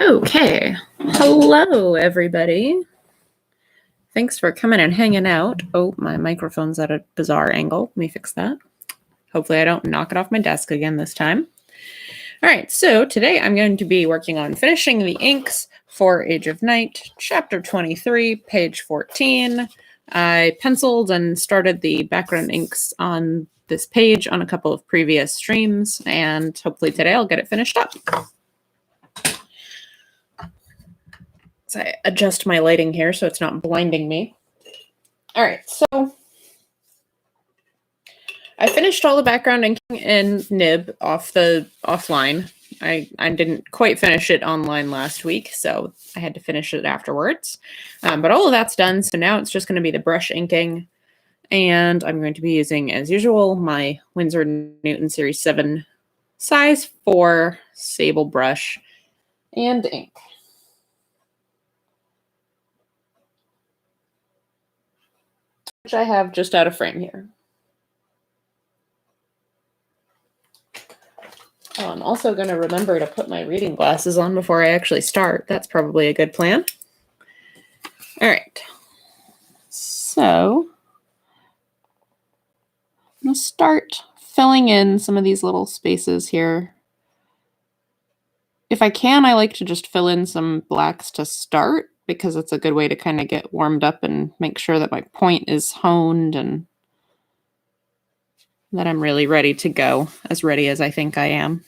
Okay. Hello, everybody. Thanks for coming and hanging out. Oh, my microphone's at a bizarre angle. Let me fix that. Hopefully I don't knock it off my desk again this time. All right, so today I'm going to be working on finishing the inks for Age of Night, Chapter 23, page 14. I penciled and started the background inks on this page on a couple of previous streams, and hopefully today I'll get it finished up. So I adjust my lighting here so it's not blinding me. All right, so I finished all the background inking in Nib offline. I didn't quite finish it online last week, so I had to finish it afterwards. But all of that's done, so now it's just going to be the brush inking. And I'm going to be using, as usual, my Windsor Newton Series 7 size 4 sable brush and ink. Which I have just out of frame here. Oh, I'm also going to remember to put my reading glasses on before I actually start. That's probably a good plan. All right. So I'm going to start filling in some of these little spaces here. If I can, I like to just fill in some blacks to start because it's a good way to kind of get warmed up and make sure that my point is honed and that I'm really ready to go, as ready as I think I am.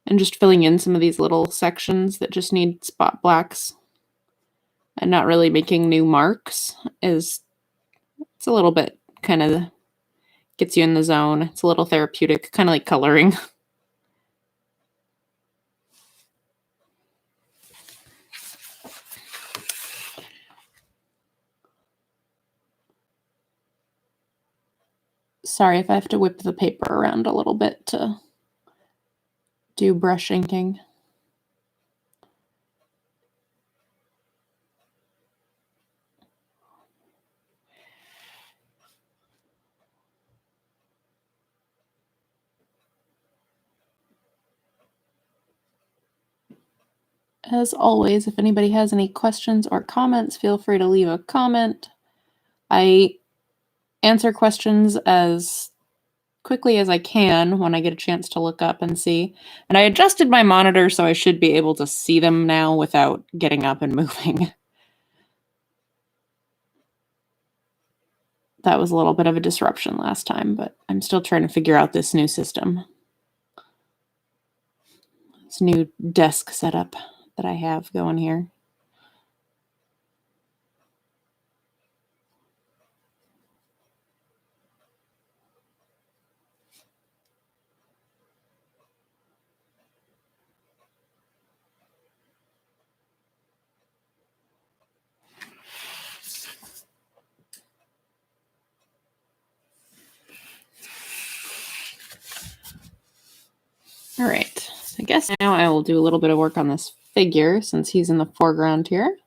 And just filling in some of these little sections that just need spot blacks and not really making new marks it's a little bit kind of gets you in the zone. It's a little therapeutic, kind of like coloring. Sorry if I have to whip the paper around a little bit to do brush inking. As always, if anybody has any questions or comments, feel free to leave a comment. I answer questions as quickly as I can when I get a chance to look up and see. And I adjusted my monitor so I should be able to see them now without getting up and moving. That was a little bit of a disruption last time, but I'm still trying to figure out this new system. This new desk setup that I have going here. All right, so I guess now I will do a little bit of work on this figure since he's in the foreground here.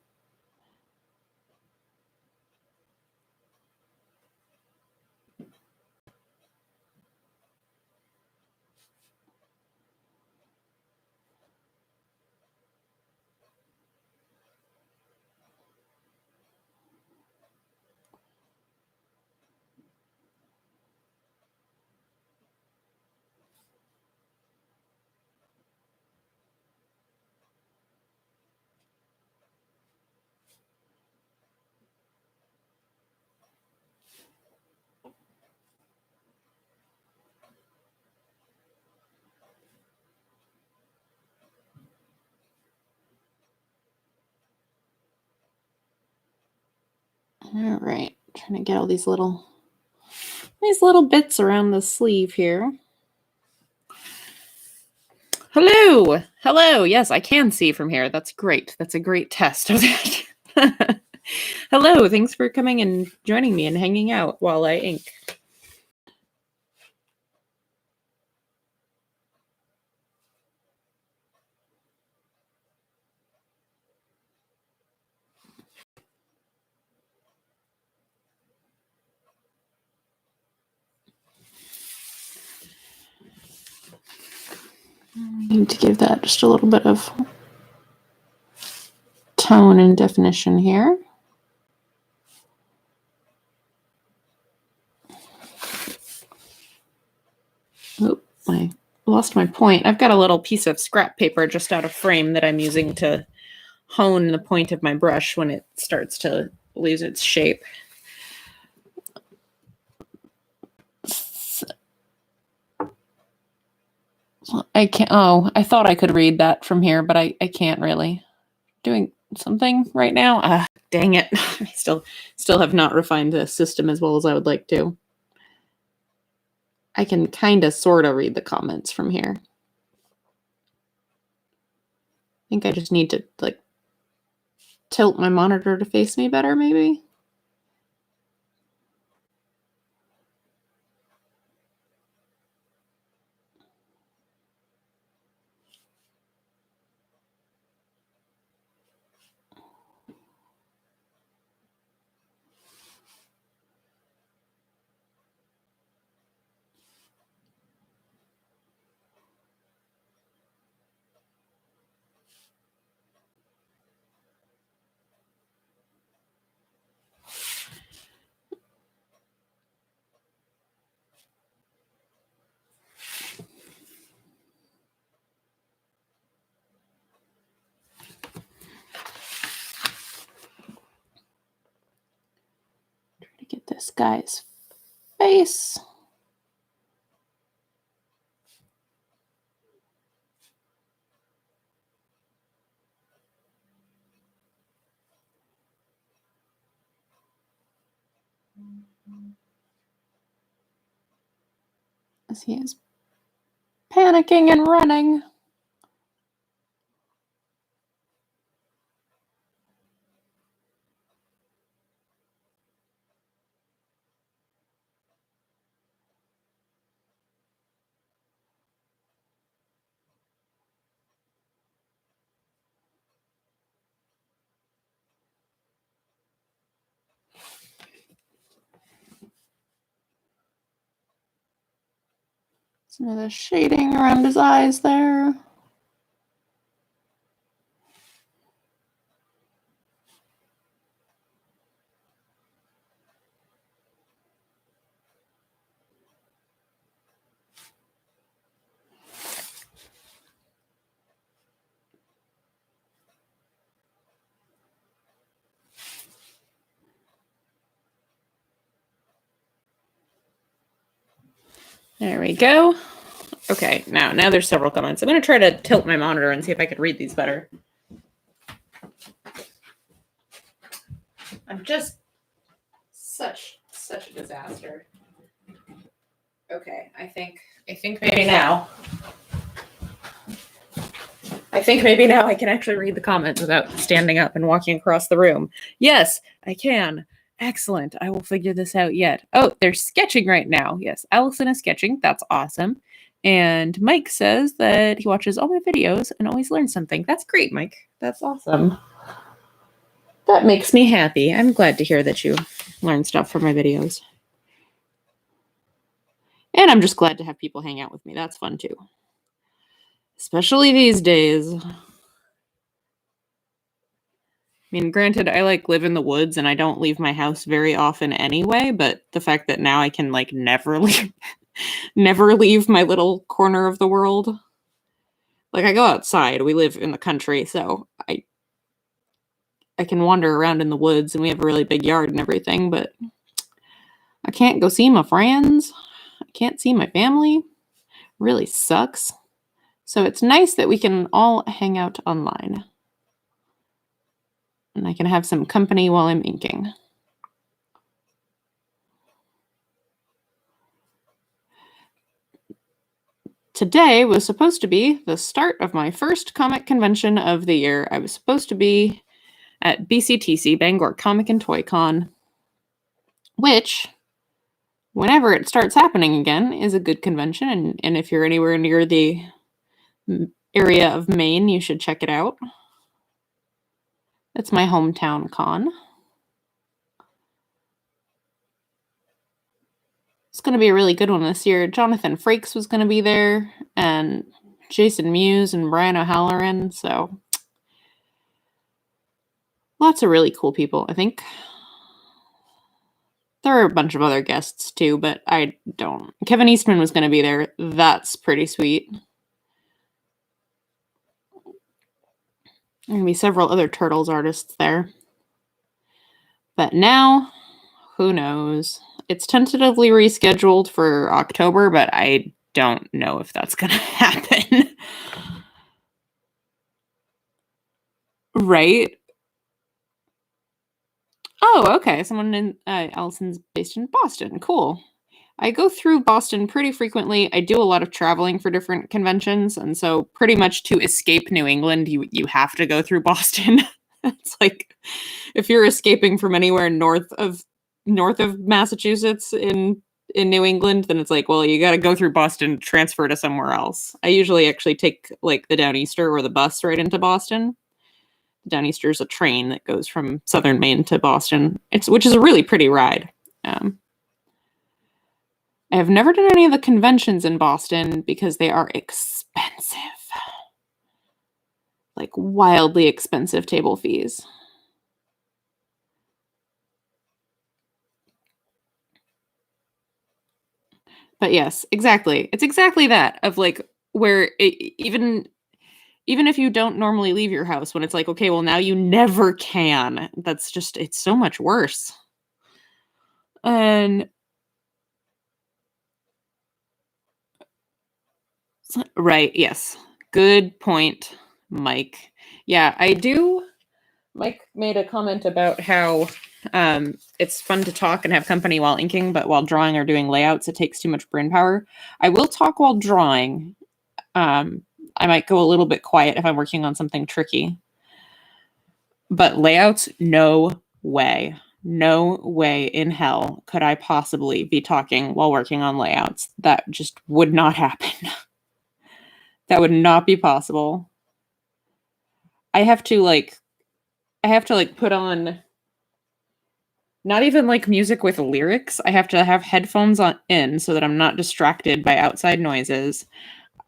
All right, trying to get all these little bits around the sleeve here. Hello, hello. Yes, I can see from here. That's great. That's a great test of that. Hello, thanks for coming and joining me and hanging out while I ink. I need to give that just a little bit of tone and definition here. Oop, I lost my point. I've got a little piece of scrap paper just out of frame that I'm using to hone the point of my brush when it starts to lose its shape. I can't. Oh, I thought I could read that from here, but I can't really. Doing something right now. Dang it. I still have not refined the system as well as I would like to. I can kind of sort of read the comments from here. I think I just need to like tilt my monitor to face me better, maybe. Try to get this guy's face. As he is panicking and running. Some of the shading around his eyes there. There we go. Okay, now there's several comments. I'm going to try to tilt my monitor and see if I could read these better. I'm just such a disaster. Okay, I think maybe now. I think maybe now I can actually read the comments without standing up and walking across the room. Yes, I can. Excellent. I will figure this out yet. Oh, they're sketching right now. Yes, Allison is sketching. That's awesome. And Mike says that he watches all my videos and always learns something. That's great, Mike. That's awesome. That makes me happy. I'm glad to hear that you learn stuff from my videos. And I'm just glad to have people hang out with me. That's fun too. Especially these days. I mean, granted, I live in the woods and I don't leave my house very often anyway, but the fact that now I can never leave my little corner of the world. I go outside. We live in the country, so I can wander around in the woods and we have a really big yard and everything, but I can't go see my friends. I can't see my family. Really sucks. So it's nice that we can all hang out online. And I can have some company while I'm inking. Today was supposed to be the start of my first comic convention of the year. I was supposed to be at BCTC, Bangor Comic and Toy Con, which, whenever it starts happening again, is a good convention. And if you're anywhere near the area of Maine, you should check it out. It's my hometown con. It's going to be a really good one this year. Jonathan Frakes was going to be there, and Jason Mewes and Brian O'Halloran. So lots of really cool people. I think there are a bunch of other guests too, but I don't. Kevin Eastman was going to be there. That's pretty sweet. There going to be several other Turtles artists there. But now, who knows? It's tentatively rescheduled for October, but I don't know if that's going to happen. Right? Oh, okay. Someone in Allison's based in Boston. Cool. I go through Boston pretty frequently. I do a lot of traveling for different conventions, and so pretty much to escape New England, you have to go through Boston. It's like if you're escaping from anywhere north of Massachusetts in New England, then it's like, well, you got to go through Boston, transfer to somewhere else. I usually actually take like the Downeaster or the bus right into Boston. Downeaster is a train that goes from southern Maine to Boston. Which is a really pretty ride. I have never done any of the conventions in Boston because they are expensive. Like wildly expensive table fees. But yes, exactly. It's exactly that of like where even if you don't normally leave your house, when it's like, okay, well now you never can. That's just, it's so much worse. And right, yes. Good point, Mike. Yeah, I do. Mike made a comment about how it's fun to talk and have company while inking, but while drawing or doing layouts, it takes too much brain power. I will talk while drawing. I might go a little bit quiet if I'm working on something tricky. But layouts, no way. No way in hell could I possibly be talking while working on layouts. That just would not happen. That would not be possible. I have to put on not even like music with lyrics. I have to have headphones in so that I'm not distracted by outside noises.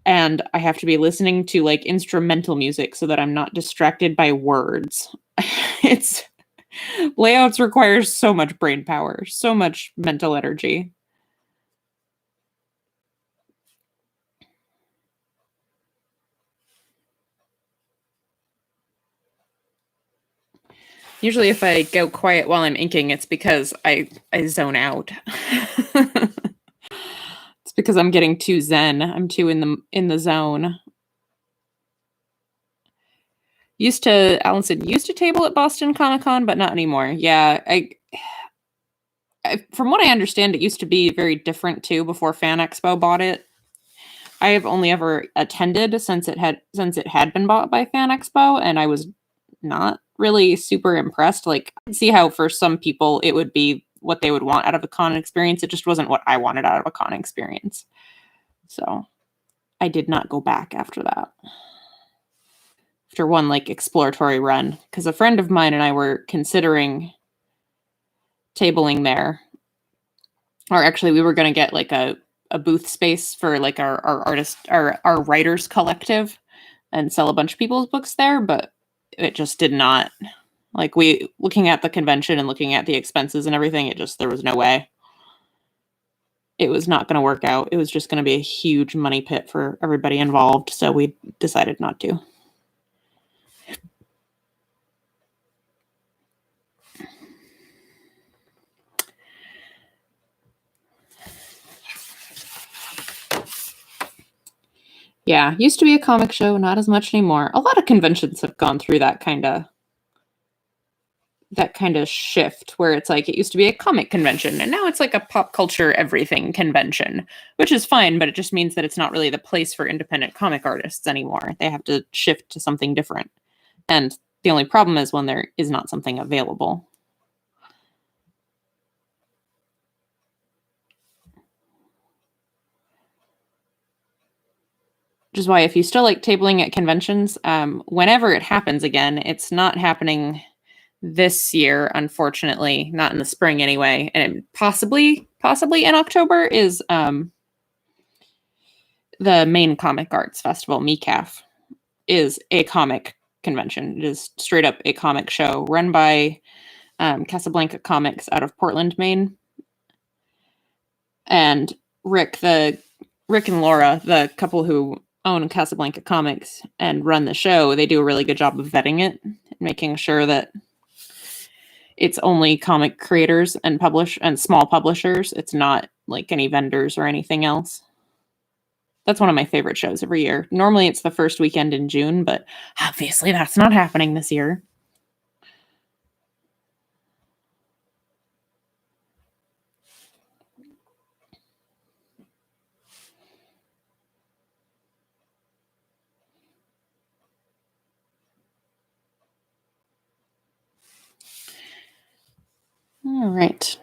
And I have to be listening to like instrumental music so that I'm not distracted by words. Layouts requires so much brain power, so much mental energy. Usually if I go quiet while I'm inking, it's because I zone out. It's because I'm getting too zen. I'm too in the zone. Allison used to table at Boston Comic-Con, but not anymore. Yeah, from what I understand, it used to be very different too before Fan Expo bought it. I have only ever attended since it had been bought by Fan Expo, and I was not really super impressed. Like, I could see how for some people it would be what they would want out of a con experience. It just wasn't what I wanted out of a con experience. So I did not go back after that. After one like exploratory run, because a friend of mine and I were considering tabling there. Or actually we were going to get like a booth space for like our writers collective and sell a bunch of people's books there, but it just did not, like, looking at the convention and looking at the expenses and everything, there was no way. It was not going to work out. It was just going to be a huge money pit for everybody involved, so we decided not to. Yeah, used to be a comic show, not as much anymore. A lot of conventions have gone through that kind of shift where it's like it used to be a comic convention and now it's like a pop culture everything convention, which is fine, but it just means that it's not really the place for independent comic artists anymore. They have to shift to something different. And the only problem is when there is not something available. Which is why if you still like tabling at conventions, whenever it happens again, it's not happening this year, unfortunately, not in the spring anyway, and possibly in October is the main comic arts festival, MECAF, is a comic convention. It is straight up a comic show run by Casablanca Comics out of Portland, Maine. And Rick and Laura, the couple who own Casablanca Comics and run the show, they do a really good job of vetting it, making sure that it's only comic creators and small publishers. It's not like any vendors or anything else. That's one of my favorite shows every year. Normally it's the first weekend in June, but obviously that's not happening this year. All right.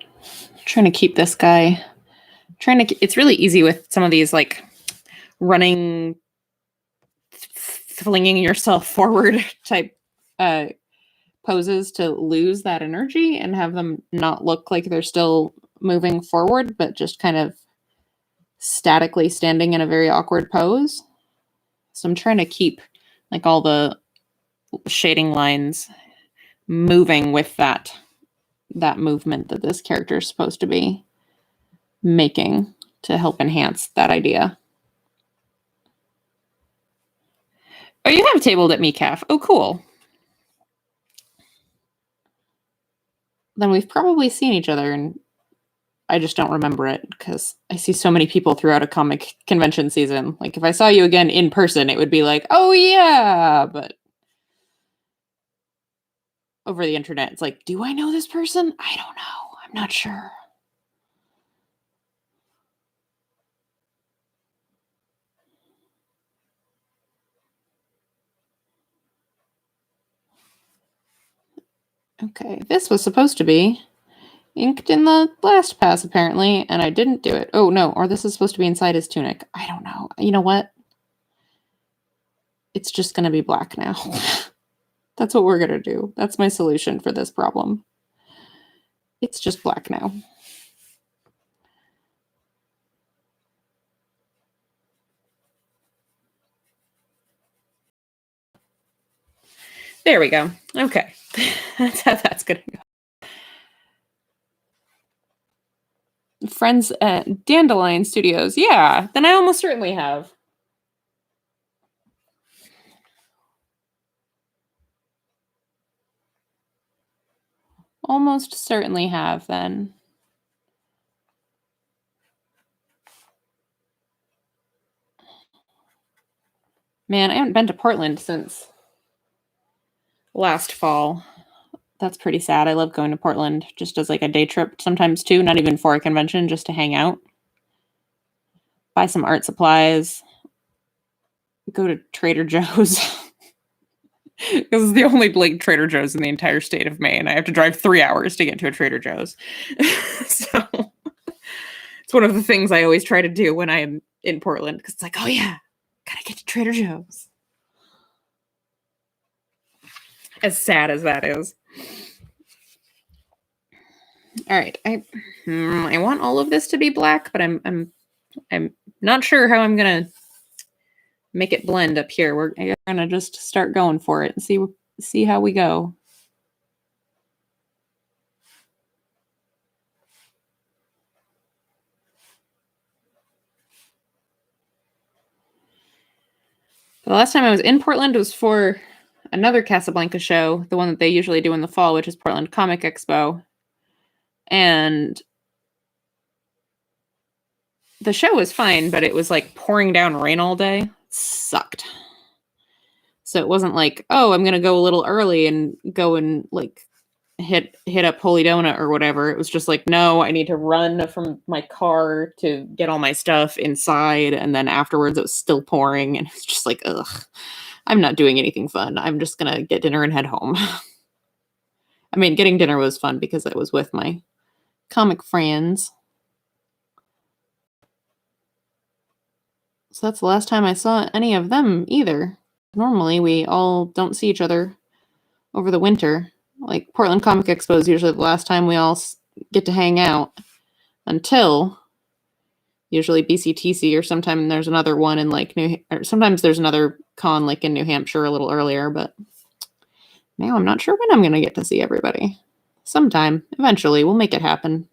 Trying to keep this guy. It's really easy with some of these like running, flinging yourself forward type poses to lose that energy and have them not look like they're still moving forward, but just kind of statically standing in a very awkward pose. So I'm trying to keep like all the shading lines moving with that movement that this character is supposed to be making to help enhance that idea. Oh, you have tabled at MECAF. Oh, cool. Then we've probably seen each other, and I just don't remember it because I see so many people throughout a comic convention season. Like, if I saw you again in person, it would be like, oh, yeah, but over the internet, it's like, do I know this person? I don't know. I'm not sure. Okay, this was supposed to be inked in the last pass, apparently, and I didn't do it. Oh, no, or this is supposed to be inside his tunic. I don't know. You know what? It's just going to be black now. That's what we're going to do. That's my solution for this problem. It's just black now. There we go. Okay. That's how that's going to go. Friends at Dandelion Studios. Yeah, then I almost certainly have. Almost certainly have, then. Man, I haven't been to Portland since last fall. That's pretty sad. I love going to Portland just as like a day trip sometimes too, not even for a convention, just to hang out. Buy some art supplies. Go to Trader Joe's. This is the only like Trader Joe's in the entire state of Maine. I have to drive 3 hours to get to a Trader Joe's. So it's one of the things I always try to do when I'm in Portland because it's like, oh yeah, gotta get to Trader Joe's. As sad as that is. All right, I want all of this to be black, but I'm not sure how I'm gonna make it blend up here. We're gonna just start going for it and see how we go. The last time I was in Portland was for another Casablanca show, the one that they usually do in the fall, which is Portland Comic Expo. And the show was fine, but it was like pouring down rain all day. It sucked. So it wasn't like, oh, I'm going to go a little early and go and like hit up Holy Donut or whatever. It was just like, no, I need to run from my car to get all my stuff inside. And then afterwards it was still pouring. And it's just like, ugh, I'm not doing anything fun. I'm just going to get dinner and head home. I mean, getting dinner was fun because I was with my comic friends. So that's the last time I saw any of them either. Normally, we all don't see each other over the winter. Like, Portland Comic Expo is usually the last time we all get to hang out until usually BCTC, or sometimes there's another one in like sometimes there's another con like in New Hampshire a little earlier, but now I'm not sure when I'm going to get to see everybody. Sometime, eventually, we'll make it happen.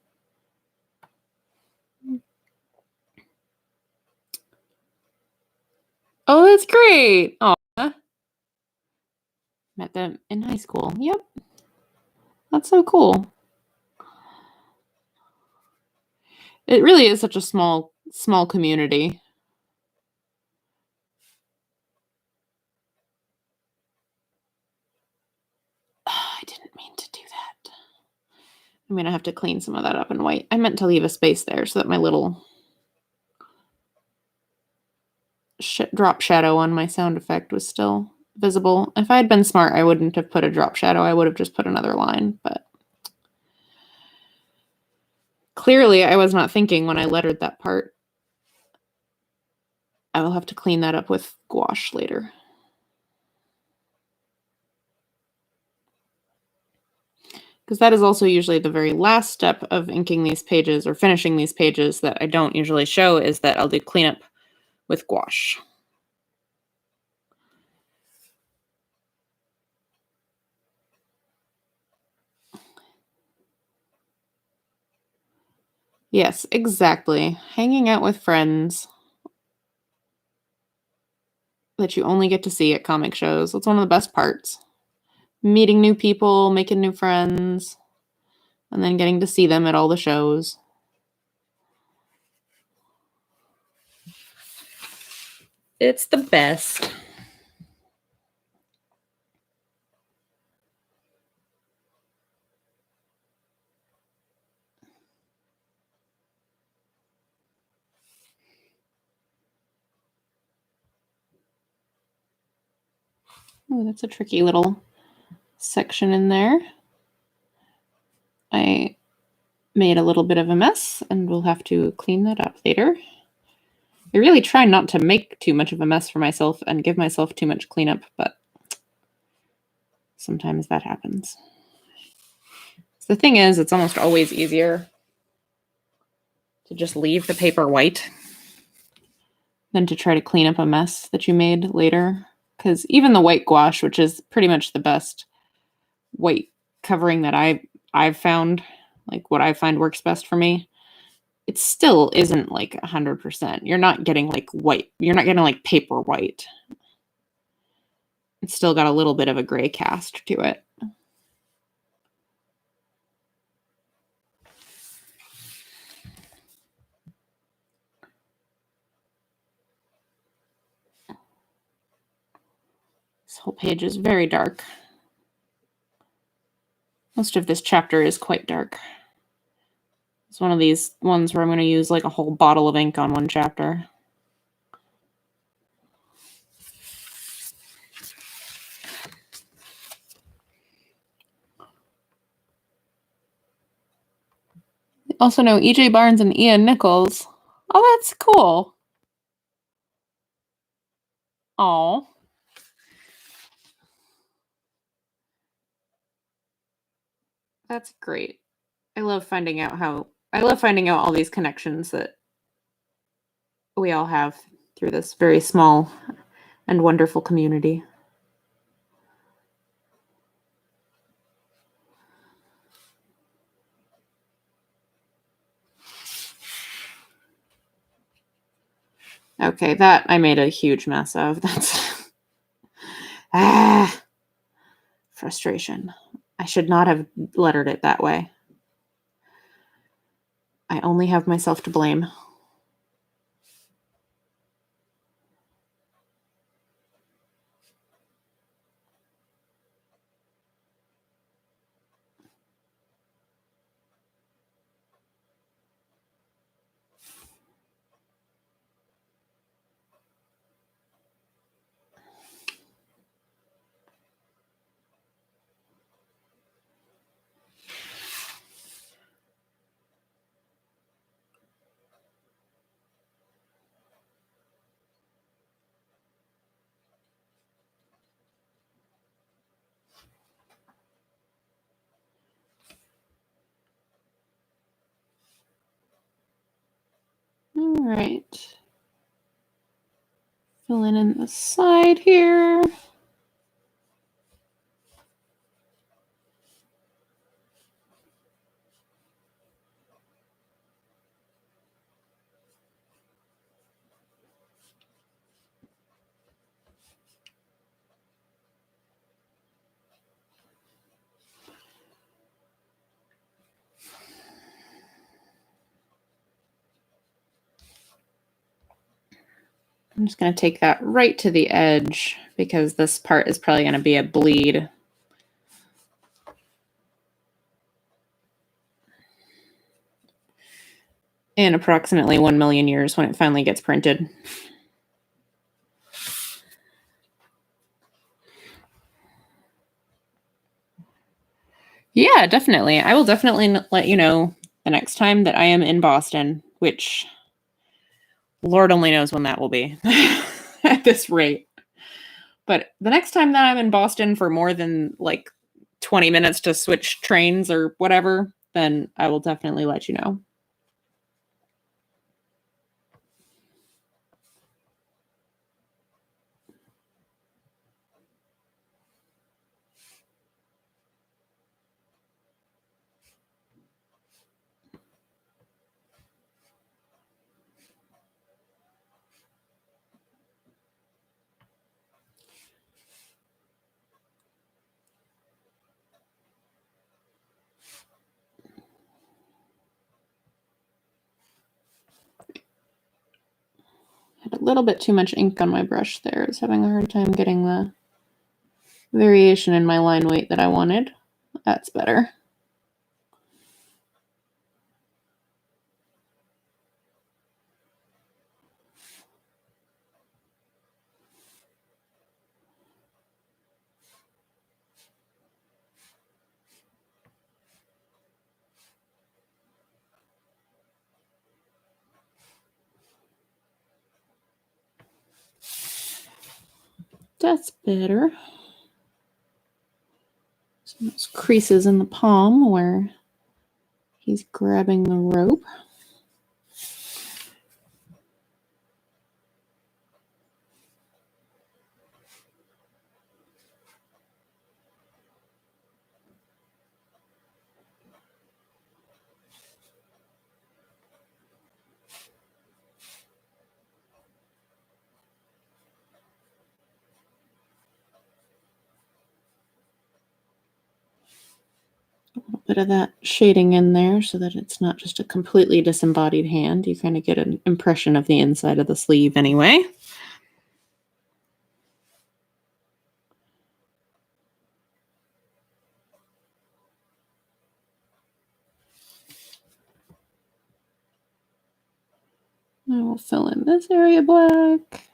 Oh, that's great. Oh, met them in high school. Yep. That's so cool. It really is such a small community. I didn't mean to do that. I'm going to have to clean some of that up in white. I meant to leave a space there so that my little drop shadow on my sound effect was still visible. If I had been smart, I wouldn't have put a drop shadow. I would have just put another line, but clearly I was not thinking when I lettered that part. I will have to clean that up with gouache later. Because that is also usually the very last step of inking these pages or finishing these pages that I don't usually show, is that I'll do cleanup with gouache. Yes, exactly. Hanging out with friends that you only get to see at comic shows. That's one of the best parts. Meeting new people, making new friends, and then getting to see them at all the shows. It's the best. Oh, that's a tricky little section in there. I made a little bit of a mess, and we'll have to clean that up later. I really try not to make too much of a mess for myself and give myself too much cleanup, but sometimes that happens. So the thing is, it's almost always easier to just leave the paper white than to try to clean up a mess that you made later. Because even the white gouache, which is pretty much the best white covering that I've found, like what I find works best for me, it still isn't like 100%. You're not getting like white. You're not getting like paper white. It's still got a little bit of a gray cast to it. This whole page is very dark. Most of this chapter is quite dark. It's one of these ones where I'm going to use like a whole bottle of ink on one chapter. Also know E.J. Barnes and Ian Nichols. Oh, that's cool. Oh. That's great. I love finding out all these connections that we all have through this very small and wonderful community. Okay, that I made a huge mess of. That's frustration. I should not have lettered it that way. I only have myself to blame. right. Fill in the side here. I'm just going to take that right to the edge because this part is probably going to be a bleed. In approximately 1 million years when it finally gets printed. Yeah, definitely. I will definitely let you know the next time that I am in Boston, which Lord only knows when that will be at this rate. But the next time that I'm in Boston for more than like 20 minutes to switch trains or whatever, then I will definitely let you know. Had a little bit too much ink on my brush there. I was having a hard time getting the variation in my line weight that I wanted. That's better. That's better. Some creases in the palm where he's grabbing the rope. A little bit of that shading in there so that it's not just a completely disembodied hand. You kind of get an impression of the inside of the sleeve anyway. I will fill in this area black.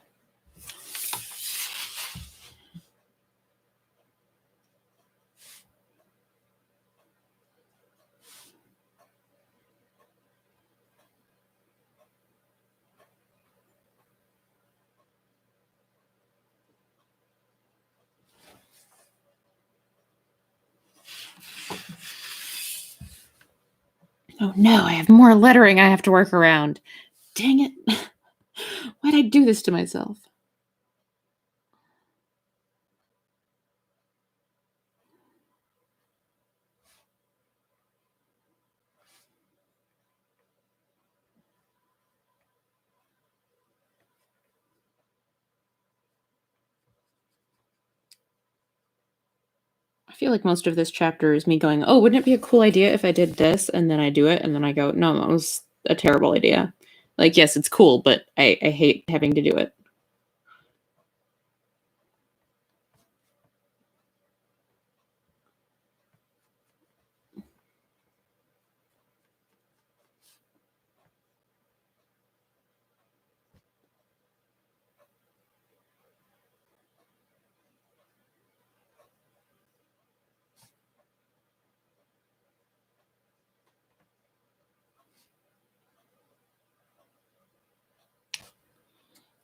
Oh no, I have more lettering I have to work around. Dang it. Why'd I do this to myself? I feel like most of this chapter is me going, oh, wouldn't it be a cool idea if I did this? And then I do it, and then I go, no, that was a terrible idea. Like, yes, it's cool, but I hate having to do it.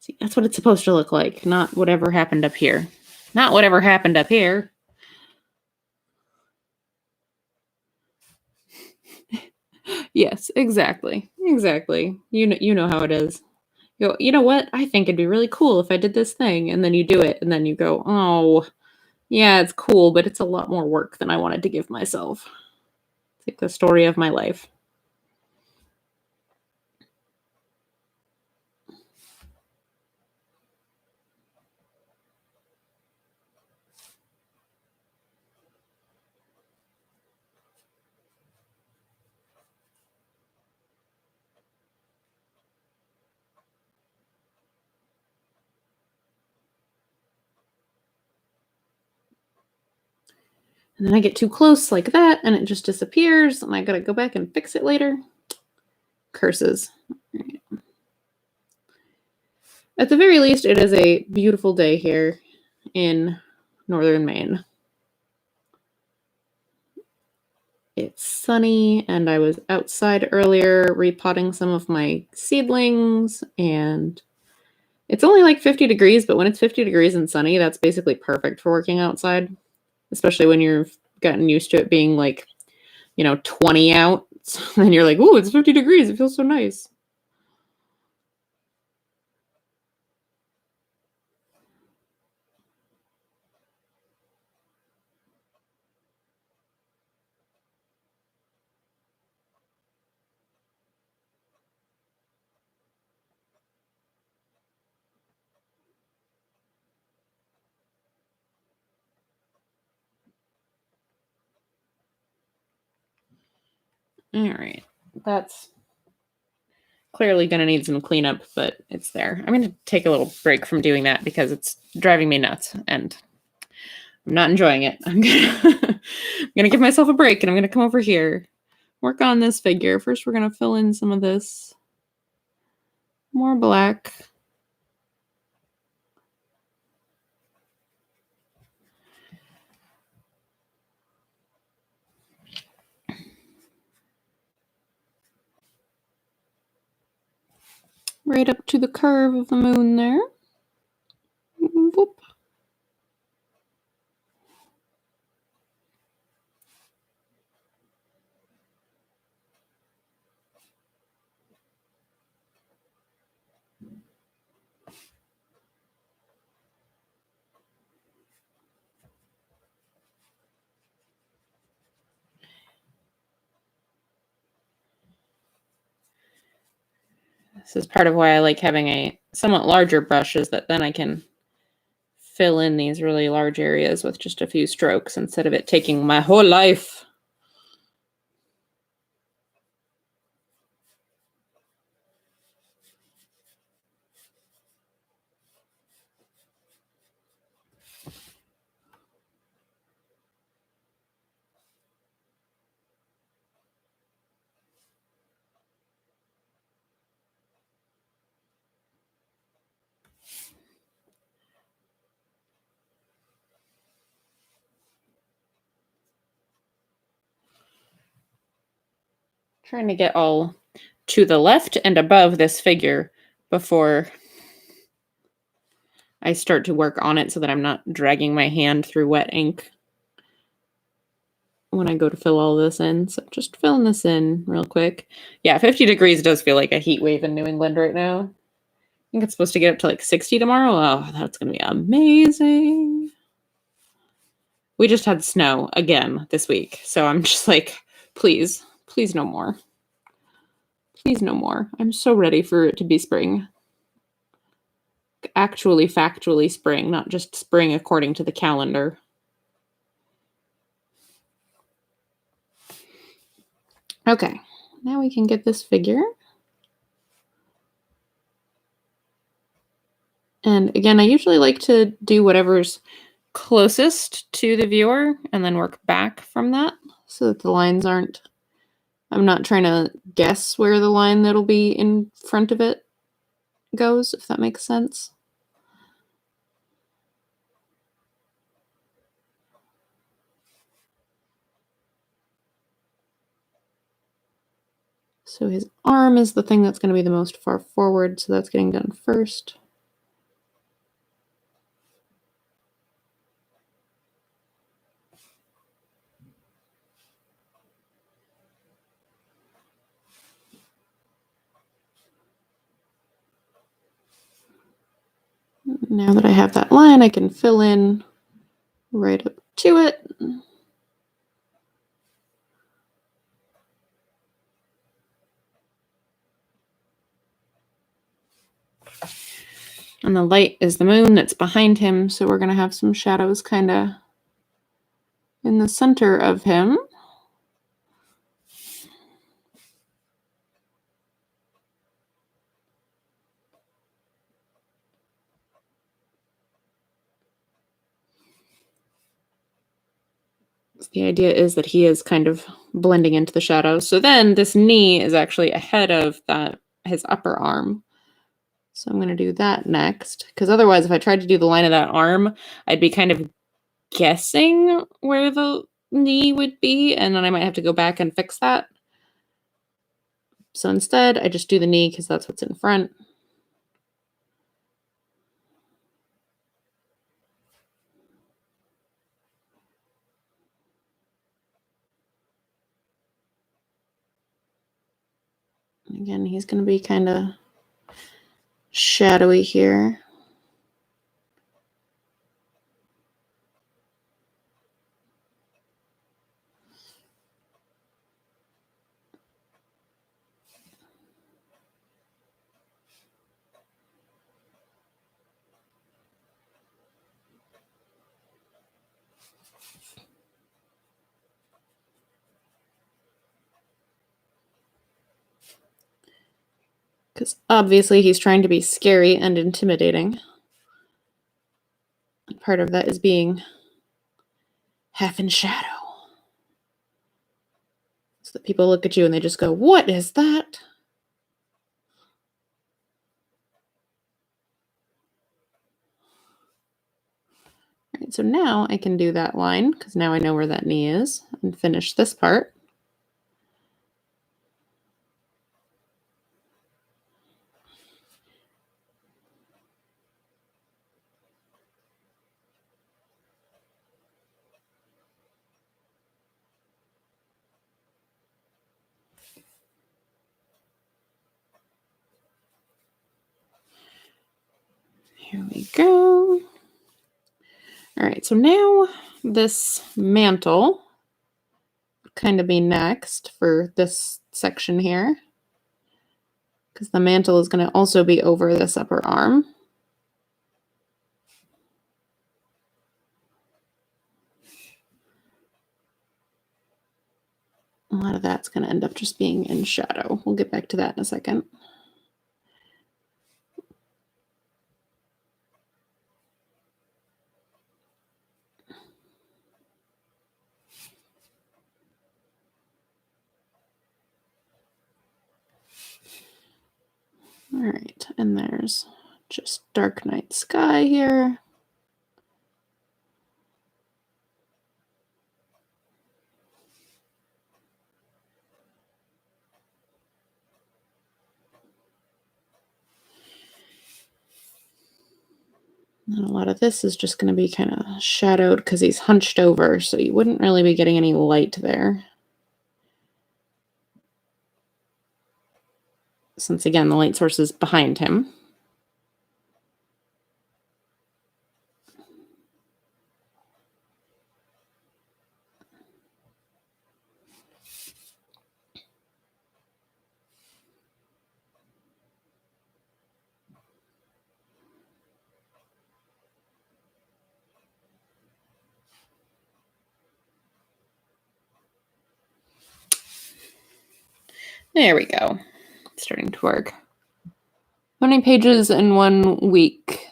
See, that's what it's supposed to look like, not whatever happened up here. Not whatever happened up here. Yes, exactly. Exactly. You know how it is. You know what? I think it'd be really cool if I did this thing, and then you do it, and then you go, "Oh, yeah, it's cool, but it's a lot more work than I wanted to give myself." It's like the story of my life. And then I get too close like that, and it just disappears, and I gotta go back and fix it later. Curses. At the very least, it is a beautiful day here in northern Maine. It's sunny, and I was outside earlier repotting some of my seedlings, and it's only like 50 degrees, but when it's 50 degrees and sunny, that's basically perfect for working outside, especially when you've gotten used to it being like, 20 out. And you're like, "Ooh, it's 50 degrees. It feels so nice." All right. That's clearly going to need some cleanup, but it's there. I'm going to take a little break from doing that because it's driving me nuts and I'm not enjoying it. I'm gonna give myself a break and I'm going to come over here, work on this figure. First, we're going to fill in some of this more black. Right up to the curve of the moon there. Whoop. This is part of why I like having a somewhat larger brush, is that then I can fill in these really large areas with just a few strokes instead of it taking my whole life. Trying to get all to the left and above this figure before I start to work on it so that I'm not dragging my hand through wet ink when I go to fill all this in. So just filling this in real quick. Yeah, 50 degrees does feel like a heat wave in New England right now. I think it's supposed to get up to like 60 tomorrow. Oh, that's going to be amazing. We just had snow again this week. So I'm just like, please, please no more. Please no more. I'm so ready for it to be spring. Actually, factually spring, not just spring according to the calendar. Okay, now we can get this figure. And again, I usually like to do whatever's closest to the viewer and then work back from that so that the lines aren't, I'm not trying to guess where the line that'll be in front of it goes, if that makes sense. So his arm is the thing that's going to be the most far forward, so that's getting done first. Now that I have that line, I can fill in right up to it. And the light is the moon that's behind him, so we're going to have some shadows kind of in the center of him. The idea is that he is kind of blending into the shadows. So then this knee is actually ahead of his upper arm. So I'm going to do that next, because otherwise if I tried to do the line of that arm, I'd be kind of guessing where the knee would be, and then I might have to go back and fix that. So instead, I just do the knee because that's what's in front. Again, he's going to be kind of shadowy here. Because obviously he's trying to be scary and intimidating. And part of that is being half in shadow. So that people look at you and they just go, "What is that?" All right, so now I can do that line because now I know where that knee is and finish this part. Here we go. All right, so now this mantle kind of be next for this section here, because the mantle is going to also be over this upper arm. A lot of that's going to end up just being in shadow. We'll get back to that in a second. All right, and there's just dark night sky here. And a lot of this is just going to be kind of shadowed because he's hunched over, so you wouldn't really be getting any light there. Since, again, the light source is behind him. There we go. It's starting to work. How many pages in 1 week?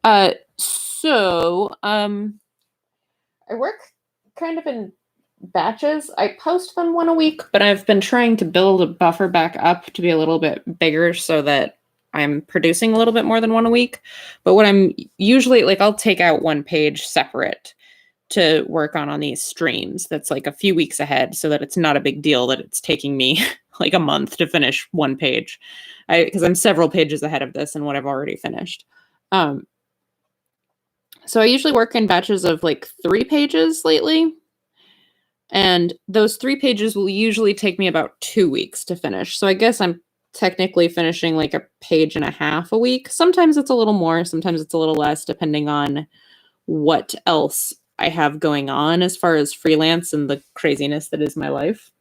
I work kind of in batches. I post them 1 a week, but I've been trying to build a buffer back up to be a little bit bigger so that I'm producing a little bit more than 1 a week. But what I'm usually, like, I'll take out 1 page separate to work on these streams. That's like a few weeks ahead so that it's not a big deal that it's taking me like a month to finish 1 page. Because I'm several pages ahead of this and what I've already finished. So I usually work in batches of like 3 pages lately. And those 3 pages will usually take me about 2 weeks to finish. So I guess I'm technically finishing like a page and a half a week. Sometimes it's a little more, sometimes it's a little less, depending on what else I have going on as far as freelance and the craziness that is my life.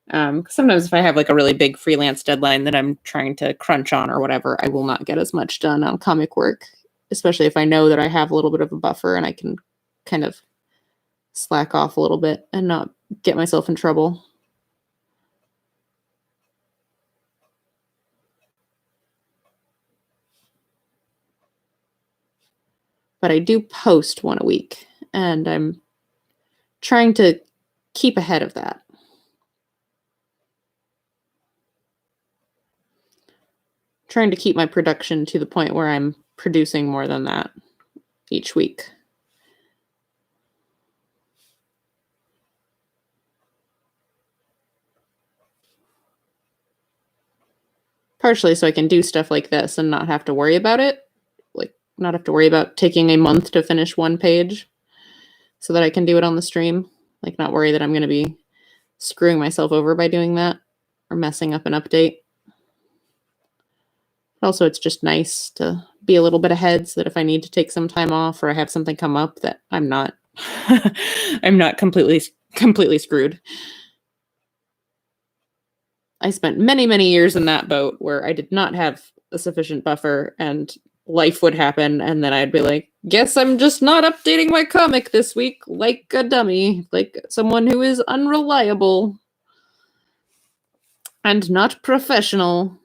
Sometimes if I have like a really big freelance deadline that I'm trying to crunch on or whatever, I will not get as much done on comic work, especially if I know that I have a little bit of a buffer and I can kind of slack off a little bit and not get myself in trouble. But I do post one a week, and I'm trying to keep ahead of that. Trying to keep my production to the point where I'm producing more than that each week. Partially so I can do stuff like this and not have to worry about it. Like, not have to worry about taking a month to finish one page so that I can do it on the stream. Like, not worry that I'm going to be screwing myself over by doing that or messing up an update. Also, it's just nice to be a little bit ahead so that if I need to take some time off or I have something come up, that I'm not I'm not completely screwed. I spent many years in that boat where I did not have a sufficient buffer and life would happen and then I'd be like, guess I'm just not updating my comic this week like a dummy, like someone who is unreliable and not professional.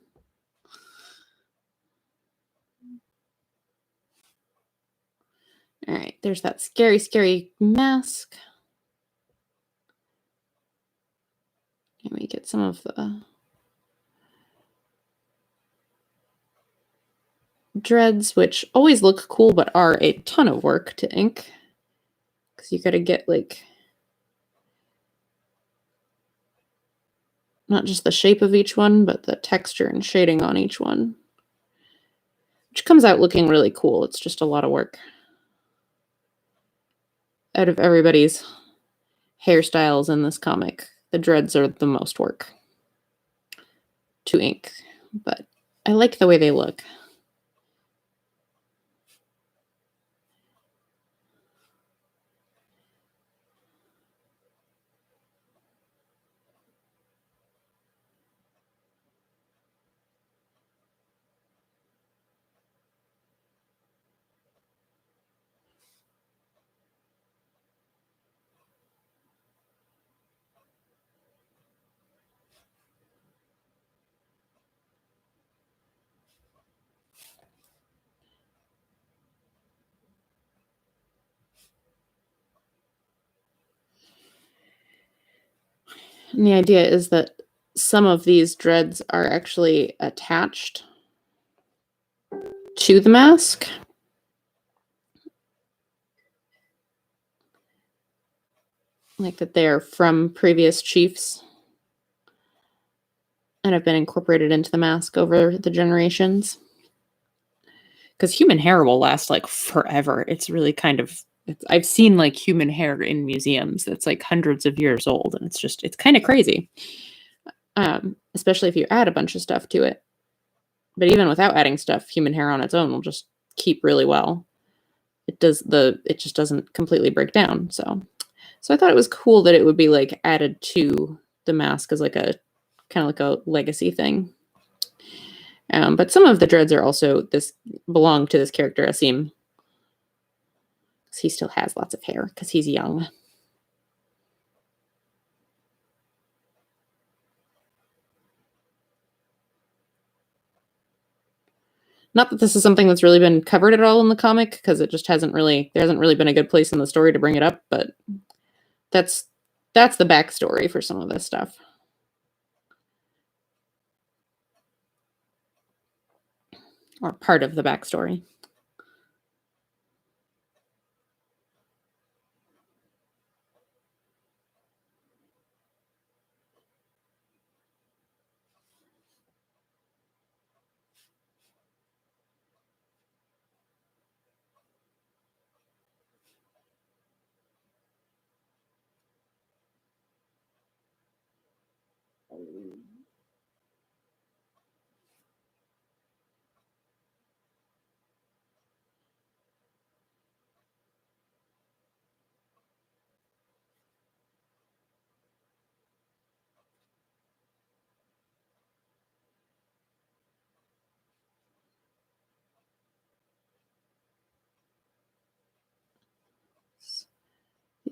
All right, there's that scary mask. Let me get some of the dreads, which always look cool but are a ton of work to ink. Because you gotta get like not just the shape of each one, but the texture and shading on each one. Which comes out looking really cool. It's just a lot of work. Out of everybody's hairstyles in this comic, the dreads are the most work to ink, but I like the way they look. And the idea is that some of these dreads are actually attached to the mask. Like that they're from previous chiefs and have been incorporated into the mask over the generations. Because human hair will last like forever. It's really kind of, I've seen like human hair in museums that's like hundreds of years old, and it's kind of crazy. Especially if you add a bunch of stuff to it. But even without adding stuff, human hair on its own will just keep really well. It just doesn't completely break down. So I thought it was cool that it would be like added to the mask as like a kind of like a legacy thing. But some of the dreads are also belong to this character, Asim. He still has lots of hair because he's young. Not that this is something that's really been covered at all in the comic, because it just there hasn't really been a good place in the story to bring it up, but that's the backstory for some of this stuff. Or part of the backstory.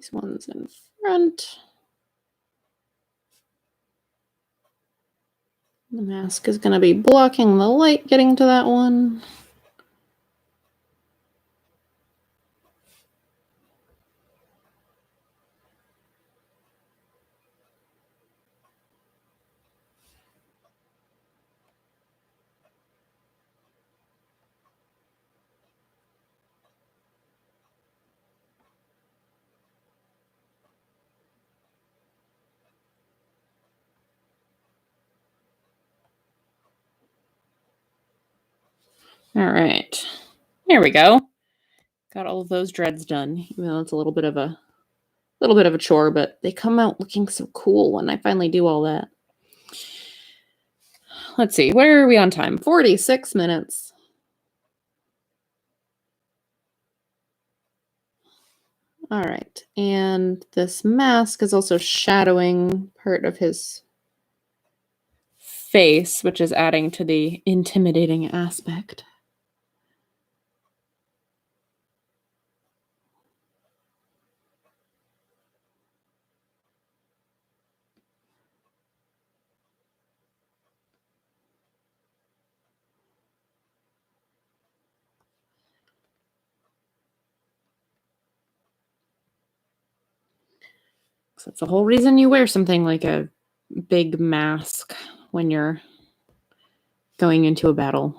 These ones in front. The mask is going to be blocking the light getting to that one. All right, there we go. Got all of those dreads done. Even though it's a little bit of a chore, but they come out looking so cool when I finally do all that. Let's see, where are we on time? 46 minutes. All right, and this mask is also shadowing part of his face, which is adding to the intimidating aspect. So that's the whole reason you wear something like a big mask when you're going into a battle.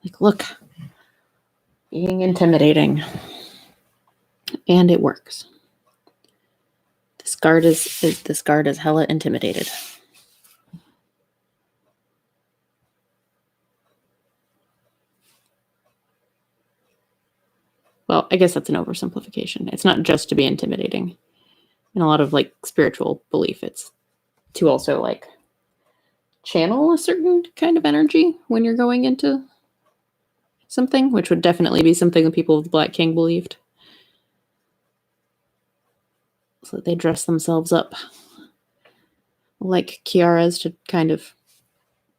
Like, look, being intimidating. And it works. This guard is hella intimidated. Well, I guess that's an oversimplification. It's not just to be intimidating. In a lot of like spiritual belief, it's to also like channel a certain kind of energy when you're going into something, which would definitely be something the people of the Black King believed. So they dress themselves up like Kiara's to kind of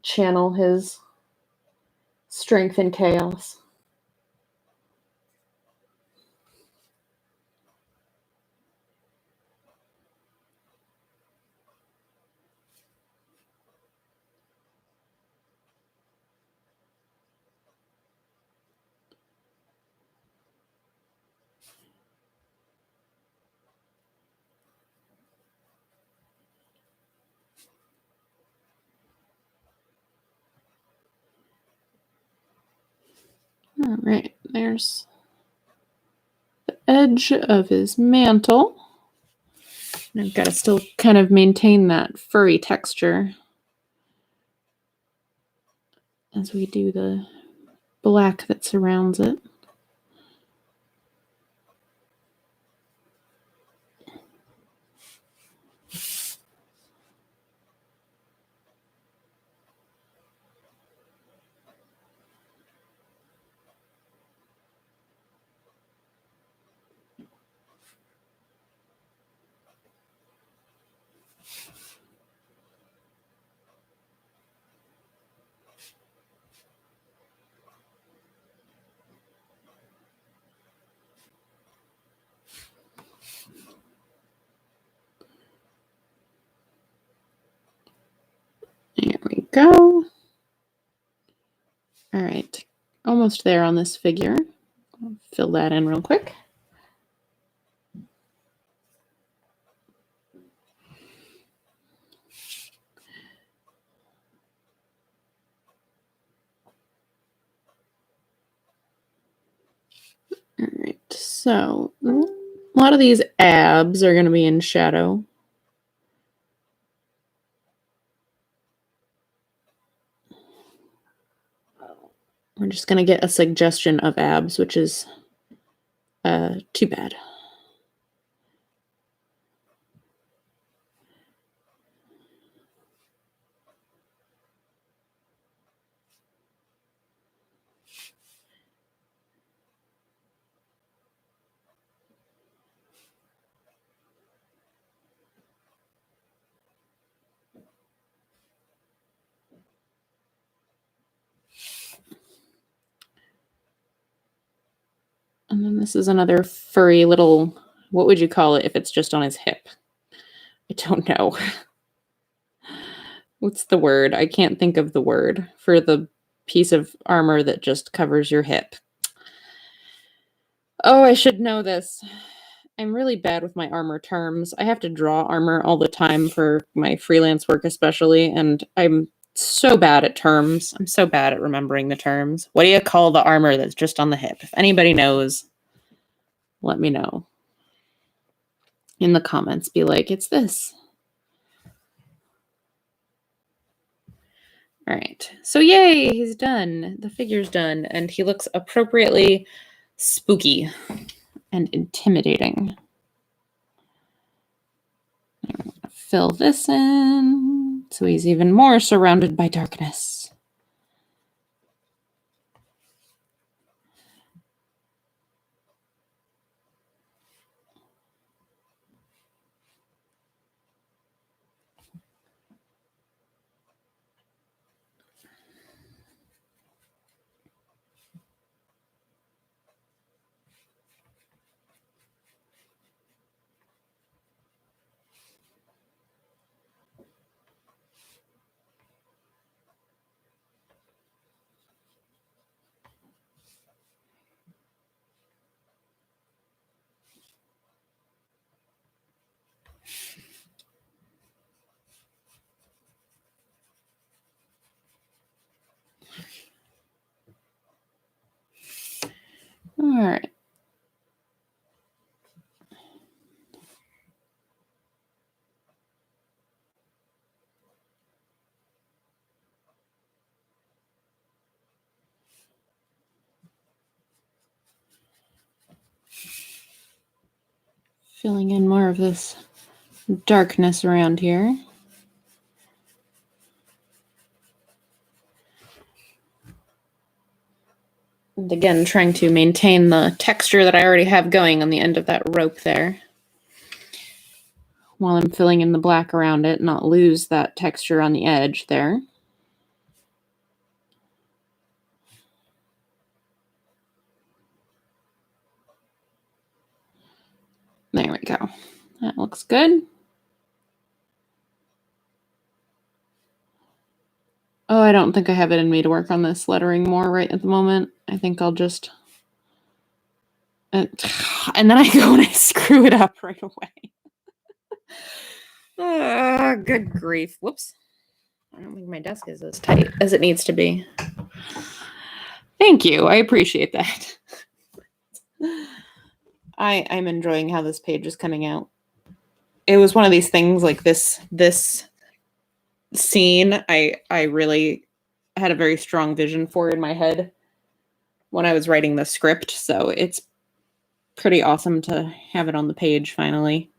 channel his strength and chaos. All right, there's the edge of his mantle. And I've got to still kind of maintain that furry texture as we do the black that surrounds it. There we go. All right, almost there on this figure. I'll fill that in real quick. All right, so a lot of these abs are going to be in shadow. We're just going to get a suggestion of abs, which is too bad. And then this is another furry little What would you call it if it's just on his hip? I don't know. What's the word? I can't think of the word for the piece of armor that just covers your hip. Oh, I should know this. I'm really bad with my armor terms. I have to draw armor all the time for my freelance work especially, and I'm so bad at terms. I'm so bad at remembering the terms. What do you call the armor that's just on the hip? If anybody knows, let me know. In the comments, be like, it's this. All right. So yay, he's done. The figure's done, and he looks appropriately spooky and intimidating. I'm going to fill this in so he's even more surrounded by darkness. All right. Filling in more of this darkness around here. And again, trying to maintain the texture that I already have going on the end of that rope there. While I'm filling in the black around it, not lose that texture on the edge there. There we go. That looks good. Oh, I don't think I have it in me to work on this lettering more right at the moment. I think I'll just... and then I go and I screw it up right away. Good grief. Whoops. I don't think my desk is as tight as it needs to be. Thank you. I appreciate that. I'm enjoying how this page is coming out. It was one of these things like this scene I really had a very strong vision for in my head when I was writing the script, so it's pretty awesome to have it on the page finally.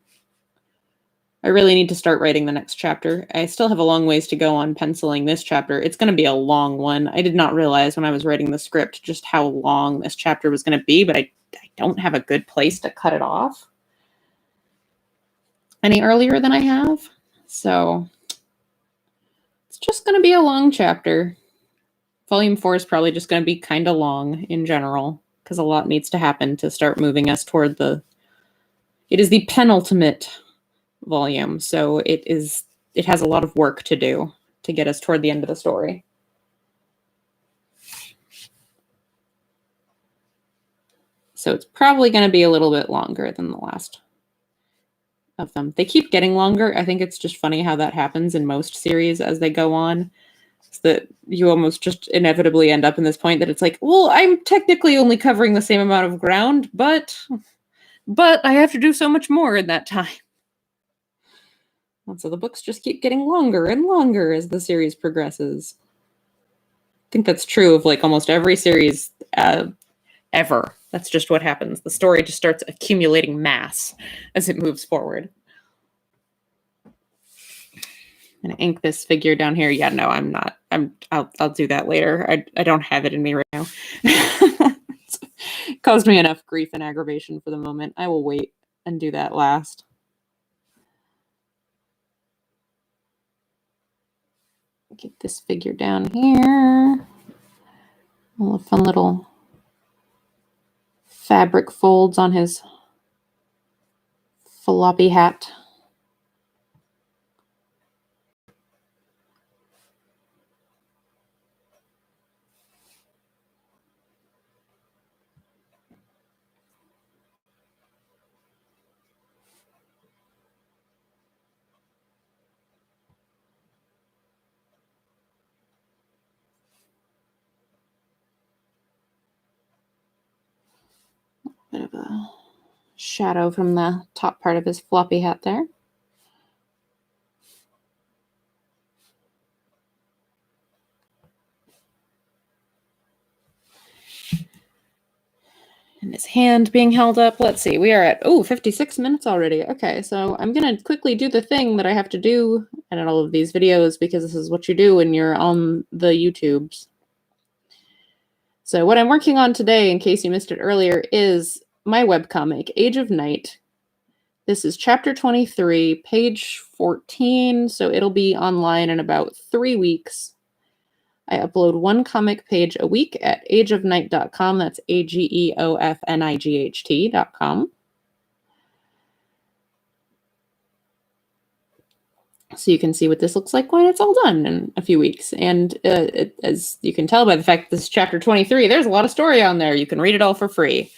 I really need to start writing the next chapter. I still have a long ways to go on penciling this chapter. It's going to be a long one. I did not realize when I was writing the script just how long this chapter was going to be, but I don't have a good place to cut it off any earlier than I have. So it's just going to be a long chapter. Volume 4 is probably just going to be kind of long in general because a lot needs to happen to start moving us toward the... It is the penultimate volume, so it has a lot of work to do to get us toward the end of the story. So it's probably going to be a little bit longer than the last of them. They keep getting longer. I think it's just funny how that happens in most series as they go on. It's that you almost just inevitably end up in this point that it's like, well, I'm technically only covering the same amount of ground, but I have to do so much more in that time. And so the books just keep getting longer and longer as the series progresses. I think that's true of like almost every series ever. That's just what happens. The story just starts accumulating mass as it moves forward. I'm gonna ink this figure down here. Yeah, no, I'm not. I'll do that later. I don't have it in me right now. It caused me enough grief and aggravation for the moment. I will wait and do that last. Get this figure down here. All the fun little fabric folds on his floppy hat. Bit of a shadow from the top part of his floppy hat there. And his hand being held up. Let's see, we are at, 56 minutes already. Okay, so I'm going to quickly do the thing that I have to do in all of these videos, because this is what you do when you're on the YouTubes. So what I'm working on today, in case you missed it earlier, is my webcomic, Age of Night. This is chapter 23, page 14, so it'll be online in about 3 weeks. I upload one comic page a week at ageofnight.com. That's AGEOFNIGHT.com. So you can see what this looks like when it's all done in a few weeks. And as you can tell by the fact that this is chapter 23, there's a lot of story on there. You can read it all for free.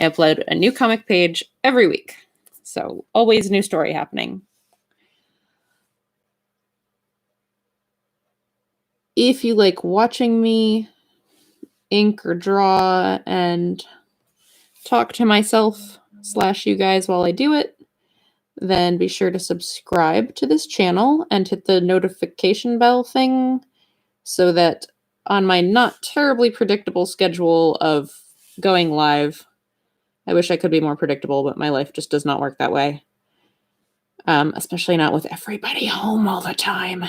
I upload a new comic page every week. So always new story happening. If you like watching me ink or draw and talk to myself / you guys while I do it, then be sure to subscribe to this channel and hit the notification bell thing so that on my not terribly predictable schedule of going live, I wish I could be more predictable, but my life just does not work that way. Especially not with everybody home all the time.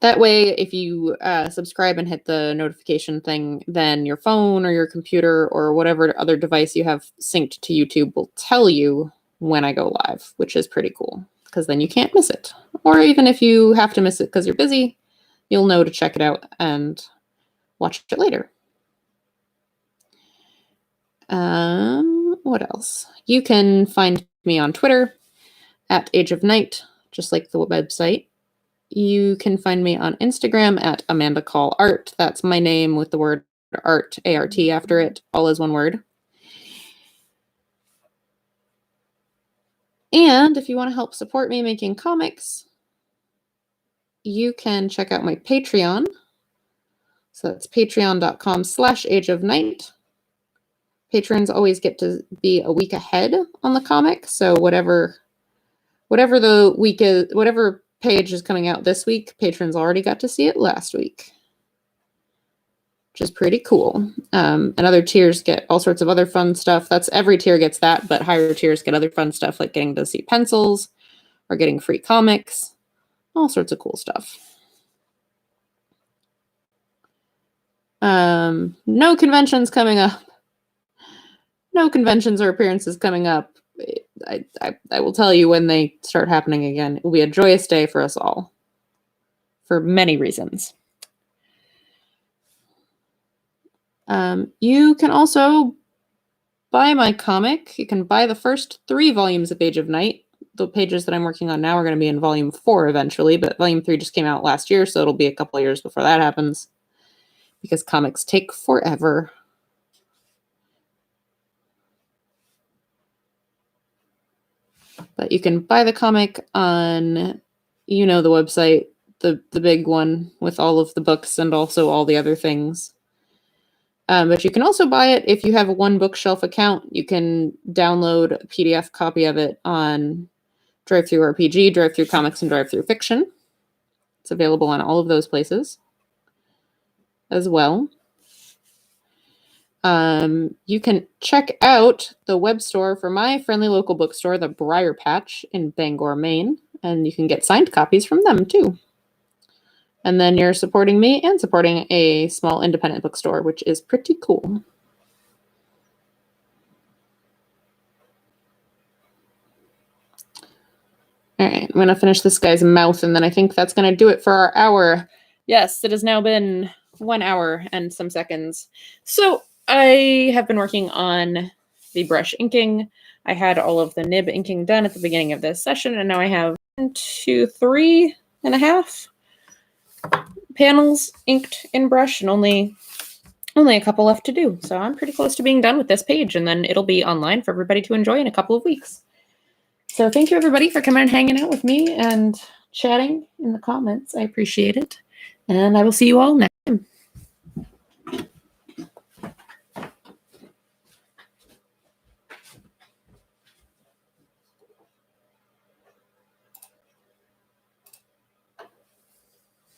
That way, if you subscribe and hit the notification thing, then your phone or your computer or whatever other device you have synced to YouTube will tell you when I go live, which is pretty cool, because then you can't miss it. Or even if you have to miss it because you're busy, you'll know to check it out and watch it later. What else? You can find me on Twitter at Age of Night, just like the website. You can find me on Instagram at Amanda Call Art. That's my name with the word art, A-R-T, after it, all is one word. And if you want to help support me making comics, you can check out my Patreon. So that's patreon.com/ageofnight. Patrons always get to be a week ahead on the comic. So whatever the week is, whatever page is coming out this week, patrons already got to see it last week, which is pretty cool. And other tiers get all sorts of other fun stuff. That's every tier gets that, but higher tiers get other fun stuff like getting to see pencils or getting free comics, all sorts of cool stuff. No conventions coming up. No conventions or appearances coming up. I will tell you when they start happening again. It will be a joyous day for us all, for many reasons. You can also buy my comic. You can buy the first 3 volumes of Age of Night. The pages that I'm working on now are going to be in volume 4 eventually, but volume 3 just came out last year, so it'll be a couple of years before that happens, because comics take forever. But you can buy the comic on, the website, the big one with all of the books and also all the other things. But you can also buy it if you have a One Bookshelf account. You can download a PDF copy of it on DriveThruRPG, DriveThruComics, and DriveThruFiction. It's available on all of those places as well. You can check out the web store for my friendly local bookstore, the Briar Patch in Bangor, Maine, and you can get signed copies from them too. And then you're supporting me and supporting a small independent bookstore, which is pretty cool. All right, I'm going to finish this guy's mouth, and then I think that's going to do it for our hour. Yes, it has now been 1 hour and some seconds. So I have been working on the brush inking. I had all of the nib inking done at the beginning of this session, and now I have 1, 2, 3.5 panels inked in brush, and only a couple left to do. So I'm pretty close to being done with this page, and then it'll be online for everybody to enjoy in a couple of weeks. So thank you, everybody, for coming and hanging out with me and chatting in the comments. I appreciate it. And I will see you all next.